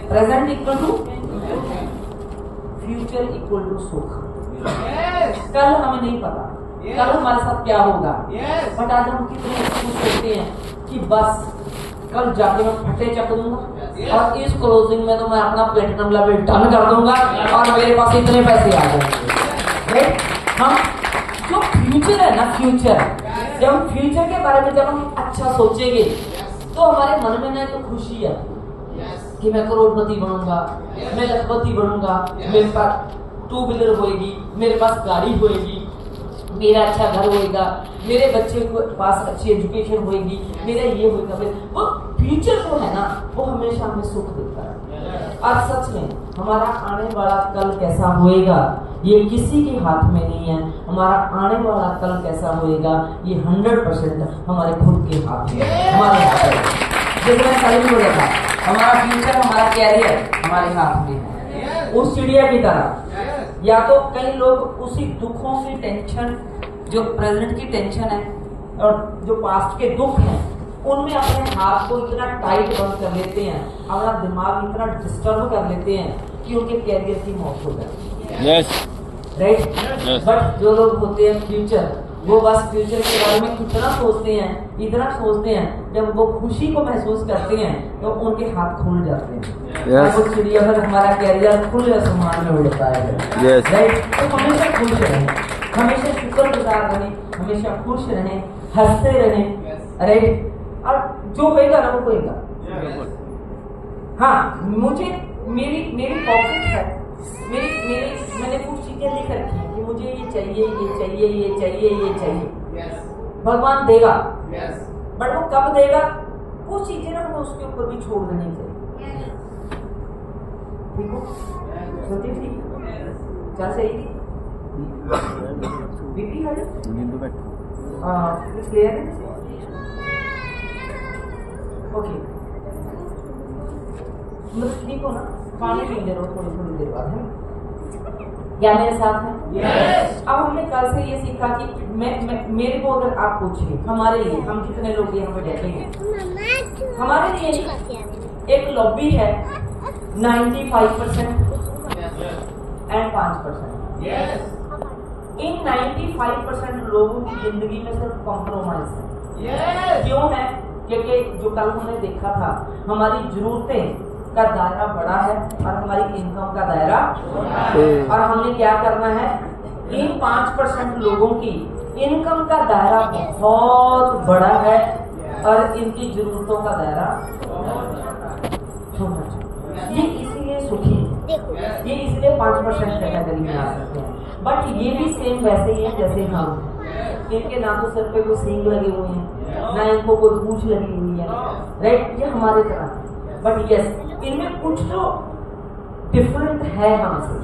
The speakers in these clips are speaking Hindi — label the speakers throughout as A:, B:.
A: Present equal to future equal to सुख। कल हमें नहीं पता कल हमारे साथ क्या होगा, बट आज हम कितने खुश होते हैं कि बस कल जाके मैं फटे चक दूंगा और इस क्लोजिंग में तो मैं अपना प्लेटिनम लेवल डन कर दूंगा और मेरे पास इतने पैसे आ जाएंगे। हम जो फ्यूचर है ना, फ्यूचर, जब हम फ्यूचर के बारे में जब हम अच्छा सोचेंगे तो हमारे मन में ना तो खुशी है कि मैं करोड़पति बनूंगा, मैं लखपति बनूंगा, मेरे पास 2 व्हीलर होएगी, मेरे पास गाड़ी होएगी, मेरा अच्छा घर होएगा, मेरे बच्चे के पास अच्छी एजुकेशन होएगी, मेरा ये होएगा। वो फ्यूचर जो है ना वो हमेशा हमें सुख देता है। और सच में हमारा आने वाला कल कैसा होएगा ये किसी के हाथ में नहीं है। हमारा आने वाला कल कैसा होएगा ये 100% हमारे खुद के हाथ में, हमारे हाथ में। जैसे मैं पहले बोला था, हमारा फ्यूचर, हमारा कैरियर हमारे हाथ में है। उस चिड़िया की तरह या तो कई लोग उसी दुखों की टेंशन, जो प्रेजेंट की टेंशन है और जो पास्ट के दुख हैं, उनमें अपने हाथ को इतना टाइट बंद कर लेते हैं, अपना दिमाग इतना डिस्टर्ब कर लेते हैं कि उनके कैरियर की मौत हो जाती है। राइट। बट जो लोग होते हैं फ्यूचर, वो बस फ्यूचर के बारे में इतना सोचते हैं, जब वो खुशी को महसूस करते हैं तो उनके हाथ खुल जाते हैं। वो चिड़िया पर हमारा कैरियर खुले आसमान में उड़ता है। राइट। तो हमेशा खुश रहें, हमेशा शुक्रगुजार रहें, हमेशा खुश रहें, हंसते रहें। राइट। और जो होएगा ना वो होएगा। हाँ, मुझे मेरी पॉकेट है, मैंने कुछ चीजें लिख रखी है कि मुझे ये चाहिए, ये चाहिए, ये चाहिए, ये चाहिए। भगवान देगा, बट वो कब देगा? कुछ चीजें ना हमें उसके ऊपर भी छोड़ देनी चाहिए। ठीक हो? सोचिए ठीक क्या सही थी? बीपी है क्लियर है? ओके, मतलब ठीक हो ना? पानी पी ले रहा हूँ थोड़ी देर बाद, है क्या मेरे साथ है? अब हमने कल से ये सीखा कि मेरे को अगर आप पूछिए, हमारे लिए, हम जितने लोग यहाँ पे बैठे हैं, हमारे लिए एक लॉबी है 95% एंड 5%। इन 95% लोगों की जिंदगी में सिर्फ कॉम्प्रोमाइज है। क्यों है? क्योंकि जो कल हमने देखा था, हमारी जरूरतें का दायरा बड़ा है और हमारी इनकम का दायरा, और हमने क्या करना है, इन 5% लोगों की इनकम का दायरा बहुत बड़ा है और इनकी जरूरतों का दायरा छोटा। ये इसीलिए सुखी है, ये इसलिए 5% कैटेगरी में आ सकते हैं। बट ये भी सेम वैसे ही है जैसे हम, इनके ना तो सर पे कोई सींग लगे हुए हैं, ना इनको कोई पूंछ लगी हुई है। राइट। ये हमारे तरह है, बट यस इनमें कुछ तो डिफरेंट है हमसे,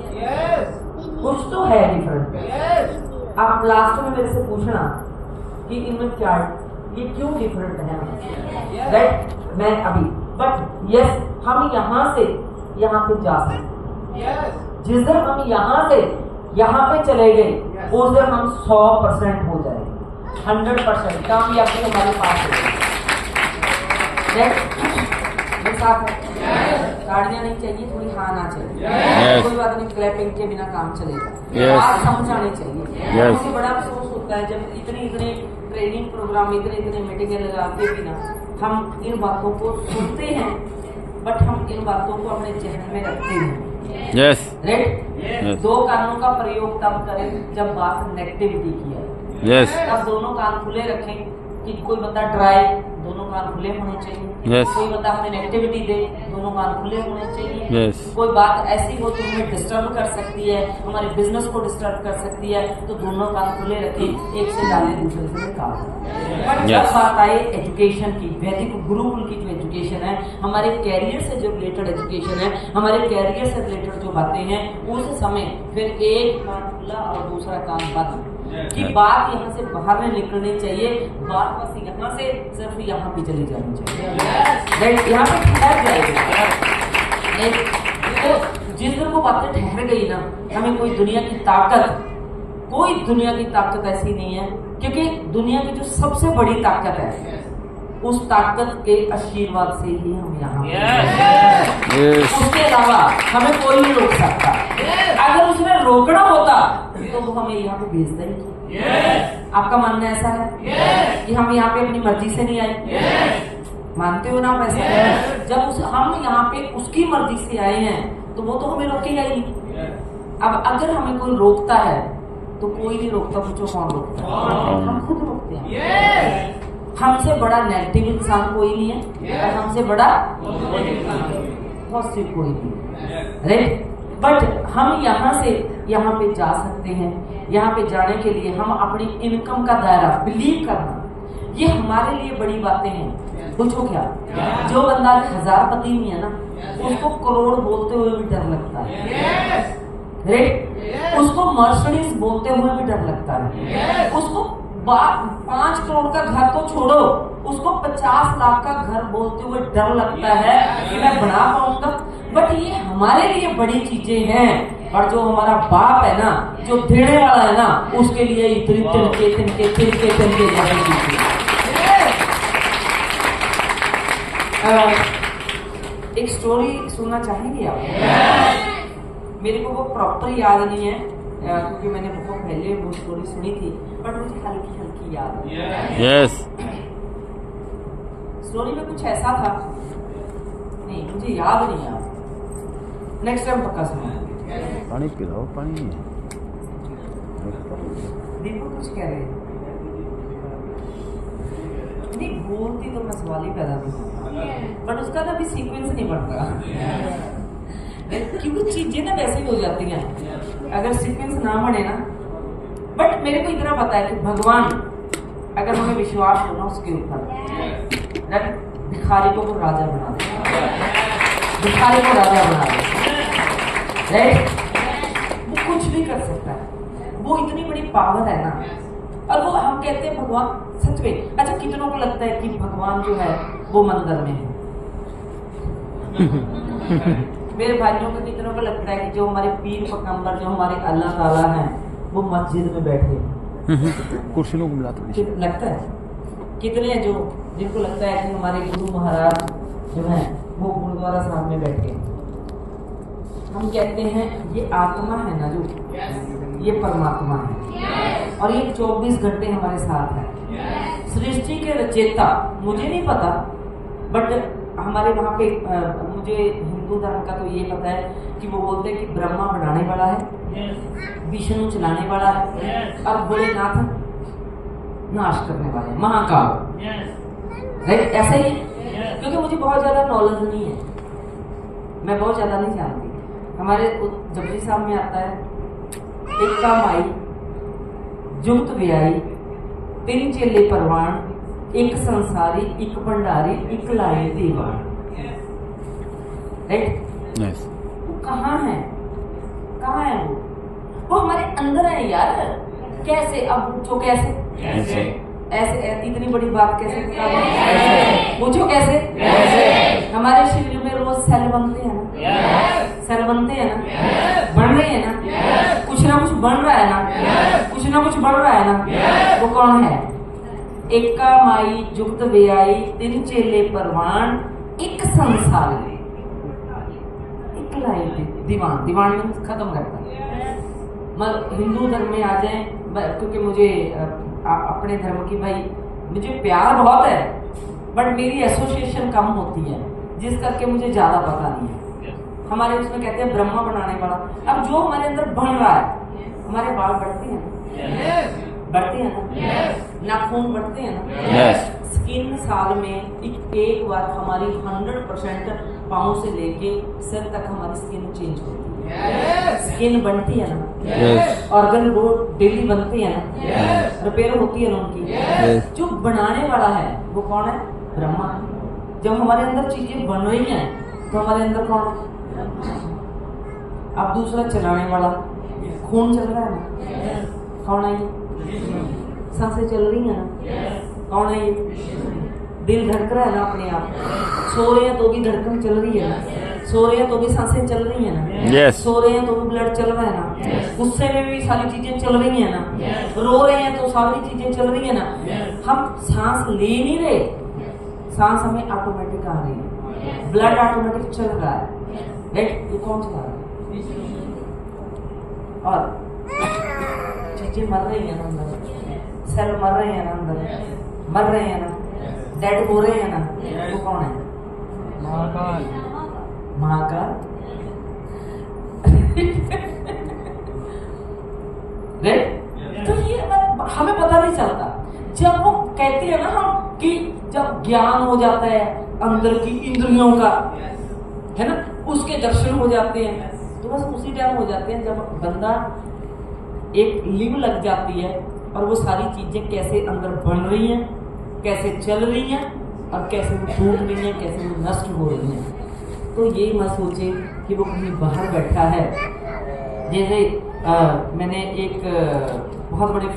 A: कुछ तो है डिफरेंट। आप लास्ट में मेरे से पूछना कि इनमें क्या, ये क्यों डिफरेंट है हमसे। राइट। मैं अभी, बट यस हम यहाँ से यहाँ पे जा सकते। जिस दिन हम यहाँ से यहाँ पे चले गए उस दिन हम 100% हो जाएंगे, 100% कामयाबी हमारे पास है। साथ है, गाड़ियाँ नहीं चाहिए, थोड़ी हाँ ना चाहिए। कोई बात नहीं, क्लैपिंग के बिना काम चलेगा। बात समझ आनी चाहिए। मुझे बड़ा अफसोस होता है जब इतने ट्रेनिंग प्रोग्राम, इतने मीटिंगें लगाते भी ना, हम इन बातों को सुनते हैं बट हम इन बातों को अपने जहन में रखते हैं। राइट। 2 कानों का प्रयोग तब करें जब बात नेगेटिविटी की है। तब दोनों कान खुले रखें कि कोई बंदा ड्राई, दोनों कान खुले होने चाहिए। कोई बंदा हमें नेगेटिविटी दे, दोनों कान खुले होने चाहिए। कोई बात ऐसी हो जो हमें डिस्टर्ब कर सकती है, हमारे बिजनेस को डिस्टर्ब कर सकती है, तो दोनों कान खुले रखें, एक से डाले दूसरे से निकालें। बट जब बात आए एजुकेशन की, वैदिक गुरुकुल की जो एजुकेशन है, हमारे कैरियर से जो रिलेटेड एजुकेशन है, हमारे कैरियर से रिलेटेड जो बातें हैं, उस समय फिर एक कान खुला और दूसरा कान बंद कि बात यहाँ से बाहर नहीं निकलनी चाहिए, बात बस यहाँ से सिर्फ यहाँ पे चली जानी चाहिए। यहाँ पे ठहर जाएगी। तो जिस दिन वो बातें ठहर गई ना, हमें कोई दुनिया की ताकत ऐसी नहीं है, क्योंकि दुनिया की जो सबसे बड़ी ताकत है उस ताकत के आशीर्वाद से ही हम यहाँ उसके अलावा हमें कोई नहीं रोक सकता। अगर उसने रोकना होता तो वो हमें यहाँ पे भेज देंगे। आपका मानना ऐसा है कि हम यहाँ पे अपनी मर्जी से नहीं आए? मानते हो ना आप ऐसा? जब हम यहाँ पे उसकी मर्जी से आए हैं तो वो तो हमें रोकेगा ही नहीं। अब अगर हमें कोई रोकता है तो कोई नहीं रोकता, पूछो कौन रोकता है? हम खुद रोकते हैं। हमसे बड़ा नेगेटिव इंसान कोई नहीं है और हमसे बड़ा पॉजिटिव कोई नहीं है, राइट? बट हम यहाँ से यहाँ पे जा सकते हैं। यहाँ पे जाने के लिए हम अपनी इनकम का दायरा बिलीव करना, ये हमारे लिए बड़ी बातें हैं। पूछो क्या? जो बंदा 1000पति नहीं है ना, उसको करोड़ बोलते हुए भी डर लगता है, राइट? उसको मर्सिडीज बोलते हुए भी डर लगता है। उसको 5 करोड़ का घर तो छोड़ो, उसको 50 लाख का घर बोलते हुए डर लगता है कि मैं बना पाऊंगा। बट ये हमारे लिए बड़ी चीजें हैं। और जो हमारा बाप है ना, जो देने वाला है ना, उसके लिए इतनी तिनके तिनके तिनके तिनके जैसी चीजें। एक स्टोरी सुनना चाहेंगे आप? मेरे को वो प्रॉपर याद नहीं है क्योंकि मैंने बहुत पहले वो स्टोरी सुनी थी, बट मुझे हल्की हल्की याद है।
B: यस।
A: स्टोरी में कुछ ऐसा था, नहीं मुझे याद नहीं है, नेक्स्ट टाइम पक्का सुना।
B: पानी पिलाओ, पानी।
A: देखो कुछ कह रहे हैं, नहीं बोलती तो मैं सवाल ही पैदा नहीं, बट उसका ना भी सीक्वेंस नहीं बन रहा क्योंकि चीजें ना वैसे ही हो जाती हैं अगर सीक्वेंस ना बने ना। बट मेरे को इतना पता है कि भगवान, अगर हमें विश्वास हो ना उसके ऊपर, भिखारी को वो राजा बना दे, भिखारी को राजा बना दे, राइट? वो कुछ भी कर सकता है, वो इतनी बड़ी पावर है ना। और वो हम कहते हैं भगवान, सच में। अच्छा, कितनों को लगता है कि भगवान जो है वो मंदिर में है? मेरे भाइयों को कितनों को लगता है कि जो हमारे पीर पैगंबर, जो हमारे अल्लाह ताला हैं, वो मस्जिद में बैठे हैं?
B: कुर्सियों को मिला
A: लगता है? कितने जो जिनको लगता है कि हमारे गुरु महाराज जो हैं वो गुरुद्वारा साहब में बैठे हैं? हम कहते हैं ये आत्मा है ना, जो ये परमात्मा है और ये 24 घंटे हमारे साथ है। सृष्टि के रचयिता मुझे नहीं पता, बट हमारे वहाँ पे मुझे हिंदू धर्म का तो ये पता है कि वो बोलते हैं कि ब्रह्मा बनाने वाला है, विष्णु चलाने वाला है और भोलेनाथ नाश करने वाले हैं, महाकाल, राइट? ऐसे ही, क्योंकि मुझे बहुत ज्यादा नॉलेज नहीं है, मैं बहुत ज्यादा नहीं जानती। हमारे जपजी साहब में आता है, एक का माई जुगत व्याई, 3 चेले परवान, एक संसारी, एक भंडारी, एक लाए दीवान, राइट?
B: यस।
A: वो कहाँ है? कहाँ है वो हमारे अंदर है यार। कैसे? अब पूछो कैसे? ऐसे इतनी बड़ी बात कैसे बता दूं? पूछो कैसे? हमारे शरीर में रोज सेल बनते हैं ना, सेल बनते हैं ना, बन रहे हैं ना, कुछ ना कुछ बन रहा है ना, कुछ ना कुछ बढ़ रहा है ना। वो कौन है? एक का माई जुगत व्याई, 3 चेले परवान, एक संसारी, एक लाई दीवान। दीवान में खत्म करता है। हिंदू धर्म में आ जाए, क्योंकि मुझे अपने धर्म की, भाई मुझे प्यार बहुत है, बट मेरी एसोसिएशन कम होती है, जिस करके मुझे ज्यादा पता नहीं है। हमारे उसमें कहते हैं ब्रह्मा बनाने वाला। अब जो हमारे अंदर बन रहा है, हमारे बाल बढ़ते हैं ना, बढ़ते हैं ना, नाखून बढ़ते हैं ना, स्किन साल में एक बार हमारी 100% पाँव से लेके सिर तक हमारी स्किन चेंज होती है। स्किन बनती है ना, ऑर्गन वो डेली बनते हैं ना, रिपेयर होती है ना उनकी। जो बनाने वाला है वो कौन है? ब्रह्मा। जब हमारे अंदर चीजें बन रही हैं तो हमारे अंदर कौन है? अब दूसरा चलाने वाला, खून चल रहा है ना, कौन है ये? सांसें चल रही है ना, कौन है ये? दिल धड़क रहा है ना अपने आप, सो रहे हैं तो भी धड़कन चल रही है ना, सो रहे हैं तो भी सांसें चल रही है ना, सो रहे हैं तो भी ब्लड चल रहा है ना, गुस्से में भी सारी चीजें चल रही है ना, रो रहे हैं तो सारी चीजें चल रही है ना। हम सांस ले नहीं रहे, सांस हमें ऑटोमेटिक आ रही है, ब्लड ऑटोमेटिक चल रहा है, राइट? ये कौन चला रहा है? और चीजें मर रही हैं ना अंदर, सेल मर रहे हैं ना अंदर, मर रहे हैं ना, डेड हो रहे हैं ना, वो कौन है?
B: महाकाल।
A: महाकाल। राइट? तो ये हमें पता नहीं चलता। जब वो कहते हैं ना हम कि जब ज्ञान हो जाता है अंदर की इंद्रियों का, है ना, उसके दर्शन हो जाते हैं, तो बस उसी टाइम हो जाते हैं जब बंदा एक लिव लग जाती है और वो सारी चीजें कैसे अंदर बन रही हैं, कैसे चल रही हैं और कैसे वो टूट रही हैं, कैसे वो नष्ट हो रही हैं। तो ये मत सोचे कि वो कहीं बाहर बैठा है। जैसे मैंने एक बहुत बड़े